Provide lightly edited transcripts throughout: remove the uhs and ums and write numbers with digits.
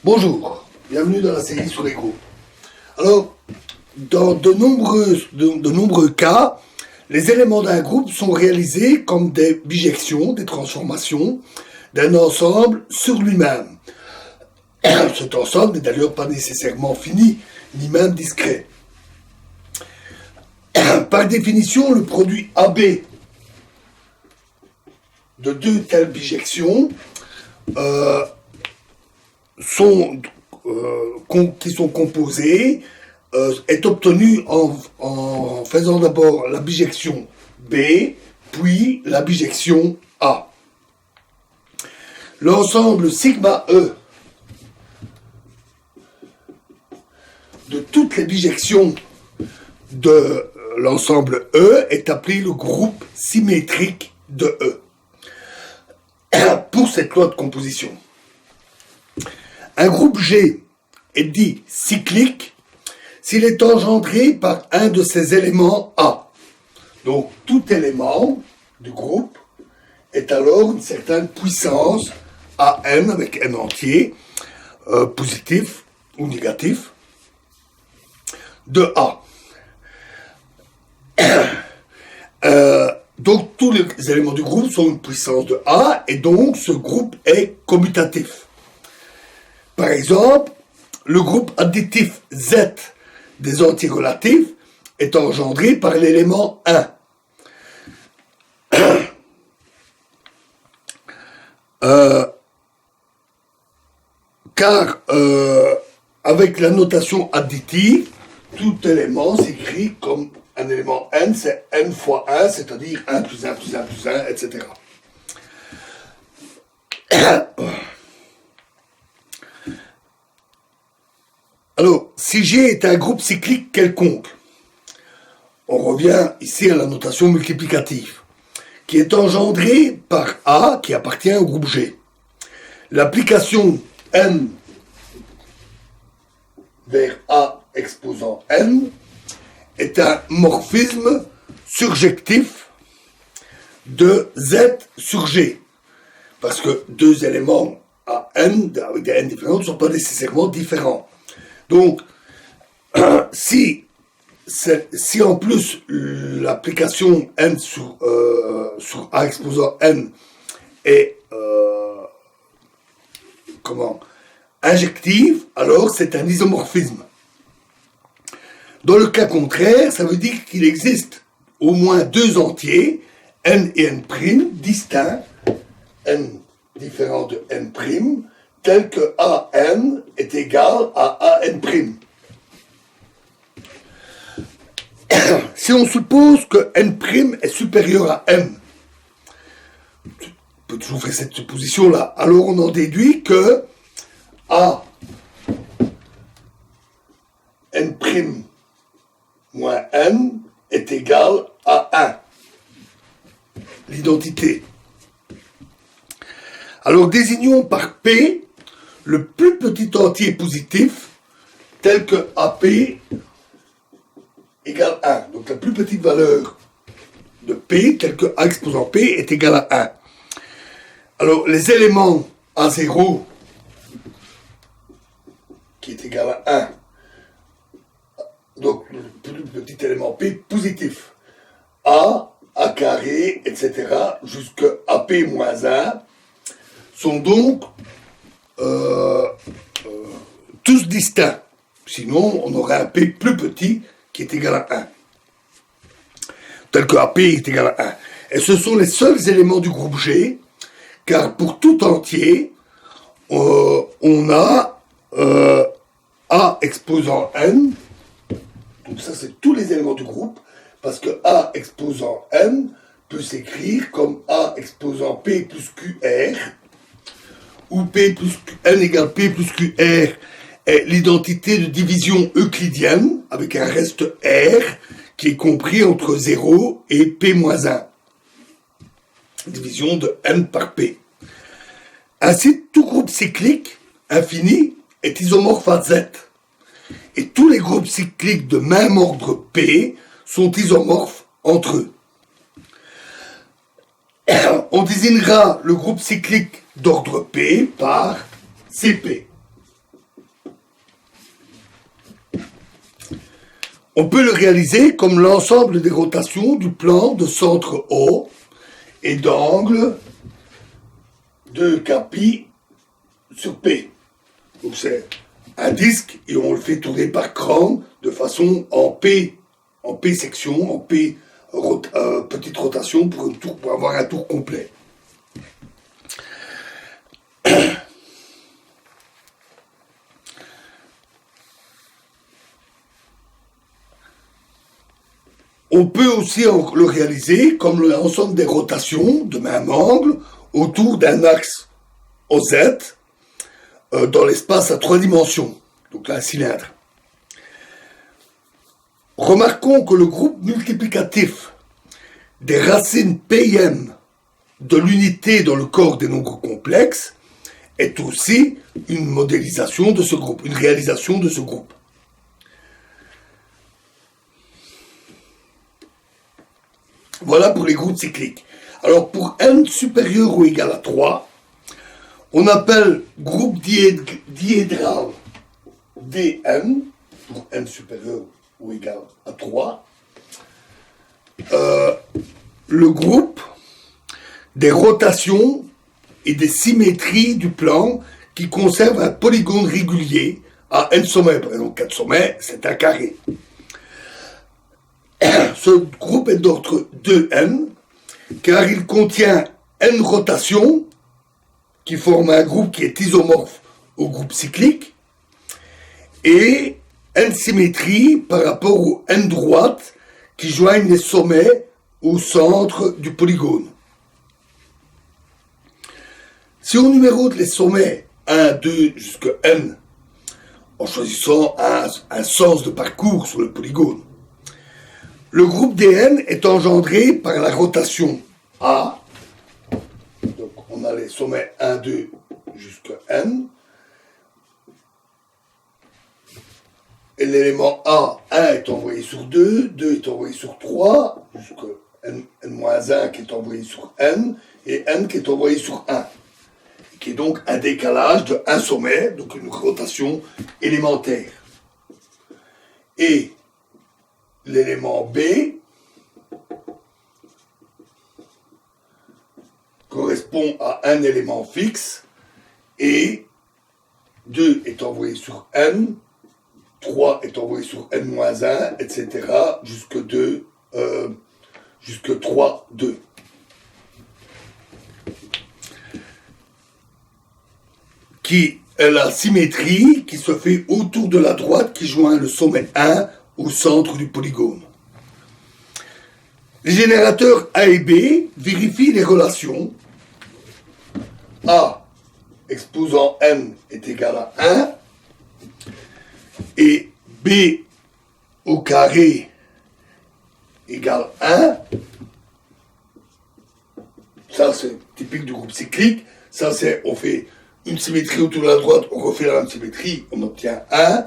Bonjour, bienvenue dans la série sur les groupes. Alors, dans de nombreux cas, les éléments d'un groupe sont réalisés comme des bijections, des transformations d'un ensemble sur lui-même. Cet ensemble n'est d'ailleurs pas nécessairement fini, ni même discret. Par définition, le produit AB de deux telles bijections qui sont composées est obtenu en faisant d'abord la bijection B, puis la bijection A. L'ensemble sigma E de toutes les bijections de l'ensemble E est appelé le groupe symétrique de E. Pour cette loi de composition, un groupe G est dit cyclique s'il est engendré par un de ses éléments A. Donc tout élément du groupe est alors une certaine puissance AN avec N entier, positif ou négatif, de A. Donc tous les éléments du groupe sont une puissance de A et donc ce groupe est commutatif. Par exemple, le groupe additif Z des antirelatifs est engendré par l'élément 1. Car avec la notation additive, tout élément s'écrit comme un élément n, c'est n fois 1, c'est-à-dire 1 plus 1 plus 1 plus 1, etc. Alors, si G est un groupe cyclique quelconque, on revient ici à la notation multiplicative, qui est engendrée par A qui appartient au groupe G. L'application n vers A exposant n est un morphisme surjectif de Z sur G. Parce que deux éléments à n, avec des n différents, ne sont pas nécessairement différents. Donc, si en plus l'application n sur A exposant n est injective, alors c'est un isomorphisme. Dans le cas contraire, ça veut dire qu'il existe au moins deux entiers, n et n', distincts, n différent de n', tel que AN est égal à AN'. Si on suppose que n' est supérieur à m, on peut toujours faire cette supposition-là, alors on en déduit que A n' moins n est égal à 1. L'identité. Alors désignons par P le plus petit entier positif tel que AP égale 1. Donc la plus petite valeur de P tel que A exposant P est égal à 1. Alors les éléments A0 qui est égal à 1, donc le plus petit élément P positif, A carré, etc., jusqu'à AP moins 1, sont donc tous distincts. Sinon, on aurait un P plus petit qui est égal à 1. Tel que AP est égal à 1. Et ce sont les seuls éléments du groupe G, car pour tout entier, on a A exposant N. Donc ça, c'est tous les éléments du groupe, parce que A exposant N peut s'écrire comme A exposant P plus QR, où P plus N égale P plus QR est l'identité de division euclidienne, avec un reste R qui est compris entre 0 et P moins 1. Division de N par P. Ainsi, tout groupe cyclique infini est isomorphe à Z. Et tous les groupes cycliques de même ordre P sont isomorphes entre eux. On désignera le groupe cyclique d'ordre P par CP. On peut le réaliser comme l'ensemble des rotations du plan de centre O et d'angle de Kpi sur P. Donc c'est un disque et on le fait tourner par crâne de façon en P section, en P petite rotation pour avoir un tour complet. On peut aussi le réaliser comme l'ensemble des rotations de même angle autour d'un axe OZ dans l'espace à 3 dimensions, donc un cylindre. Remarquons que le groupe multiplicatif des racines Pm de l'unité dans le corps des nombres complexes est aussi une modélisation de ce groupe, une réalisation de ce groupe. Voilà pour les groupes cycliques. Alors pour n supérieur ou égal à 3, on appelle groupe diédral Dn, pour n supérieur ou égal à 3, le groupe des rotations et des symétries du plan qui conserve un polygone régulier à n sommets. Par exemple, 4 sommets, c'est un carré. Ce groupe est d'ordre 2n, car il contient n rotations qui forment un groupe qui est isomorphe au groupe cyclique, et n symétries par rapport aux n droites qui joignent les sommets au centre du polygone. Si on numérote les sommets 1, 2 jusqu'à n, en choisissant un sens de parcours sur le polygone, le groupe Dn est engendré par la rotation A. Donc on a les sommets 1, 2 jusqu'à n. Et l'élément A, 1 est envoyé sur 2, 2 est envoyé sur 3, jusqu'à n-1 qui est envoyé sur n, et n qui est envoyé sur 1. Qui est donc un décalage de un sommet, donc une rotation élémentaire. Et l'élément B correspond à un élément fixe, et 2 est envoyé sur n, 3 est envoyé sur n-1, etc., jusque 3, 2. Qui est la symétrie qui se fait autour de la droite qui joint le sommet 1 au centre du polygone. Les générateurs A et B vérifient les relations. A exposant n est égal à 1 et B au carré égale 1. Ça, c'est typique du groupe cyclique. Ça, c'est, on fait une symétrie autour de la droite, on refait la même symétrie, on obtient 1.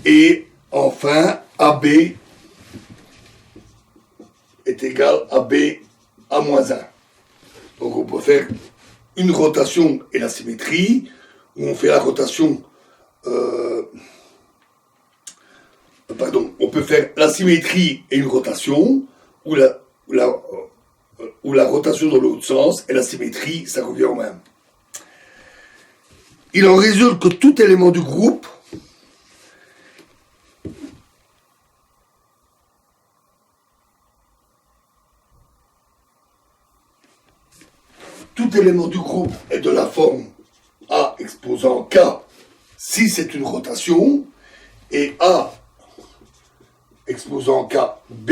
Et enfin, AB est égal à B à moins 1. Donc on peut faire une rotation et la symétrie, où on fait la rotation... on peut faire la symétrie et une rotation, ou la rotation dans l'autre sens, et la symétrie, ça revient au même. Il en résulte que tout élément du groupe est de la forme A exposant K si c'est une rotation, et A exposant K B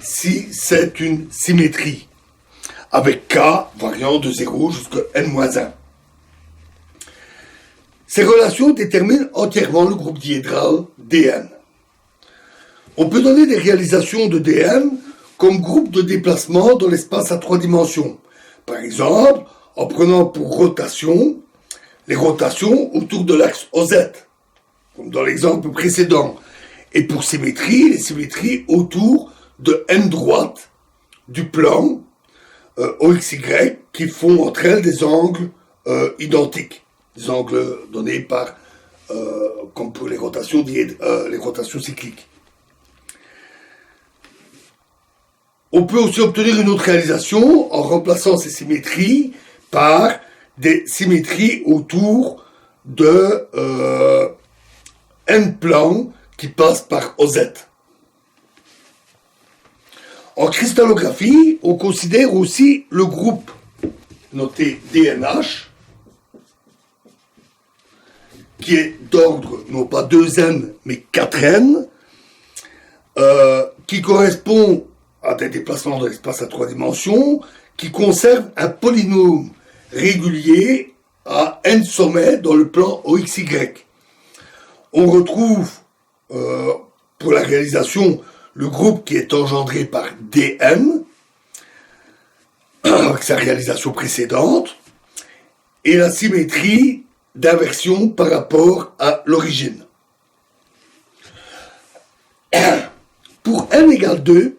si c'est une symétrie, avec K variant de 0 jusqu'à n-1. Ces relations déterminent entièrement le groupe diédral Dn. On peut donner des réalisations de Dn comme groupe de déplacement dans l'espace à 3 dimensions. Par exemple, en prenant pour rotation les rotations autour de l'axe OZ, comme dans l'exemple précédent, et pour symétrie, les symétries autour de n droite du plan OXY qui font entre elles des angles identiques. Des angles donnés par, comme pour les rotations cycliques. On peut aussi obtenir une autre réalisation en remplaçant ces symétries par des symétries autour de n plans qui passent par OZ. En cristallographie, on considère aussi le groupe noté DNH, qui est d'ordre non pas 2n mais 4n, qui correspond à des déplacements de l'espace à 3 dimensions, qui conserve un polynôme régulier à n sommets dans le plan OXY. On retrouve pour la réalisation le groupe qui est engendré par Dn, avec sa réalisation précédente, et la symétrie d'inversion par rapport à l'origine. Pour n égale 2,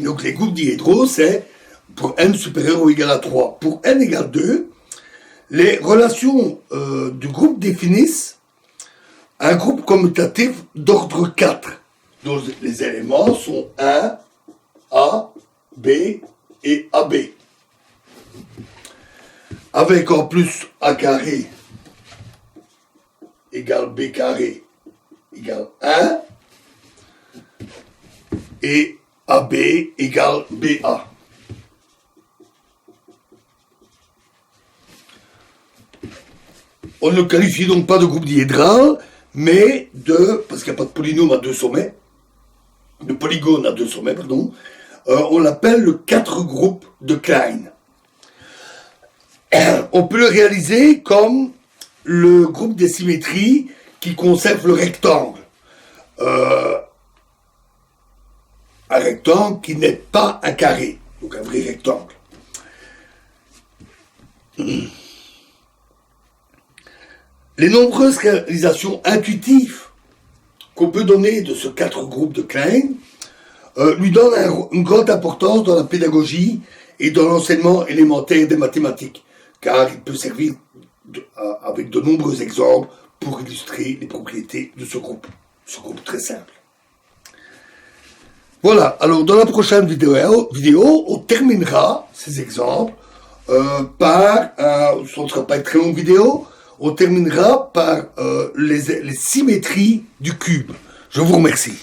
donc les groupes dihédraux, c'est pour n supérieur ou égal à 3. Pour n égale 2, les relations du groupe définissent un groupe commutatif d'ordre 4, dont les éléments sont 1, A, B et AB. Avec en plus A carré égale B carré égale 1 et AB égale BA. On ne qualifie donc pas de groupe diédral, mais parce qu'il n'y a pas de polynôme à 2 sommets, de polygone à 2 sommets, pardon, on l'appelle le 4 groupe de Klein. On peut le réaliser comme le groupe des symétries qui conserve le rectangle. Un rectangle qui n'est pas un carré, donc un vrai rectangle. Les nombreuses réalisations intuitives qu'on peut donner de ce 4 groupe de Klein lui donnent une grande importance dans la pédagogie et dans l'enseignement élémentaire des mathématiques, car il peut servir avec de nombreux exemples pour illustrer les propriétés de ce groupe très simple. Voilà, alors dans la prochaine vidéo on terminera ces exemples par, ce ne sera pas une très longue vidéo, on terminera par les symétries du cube. Je vous remercie.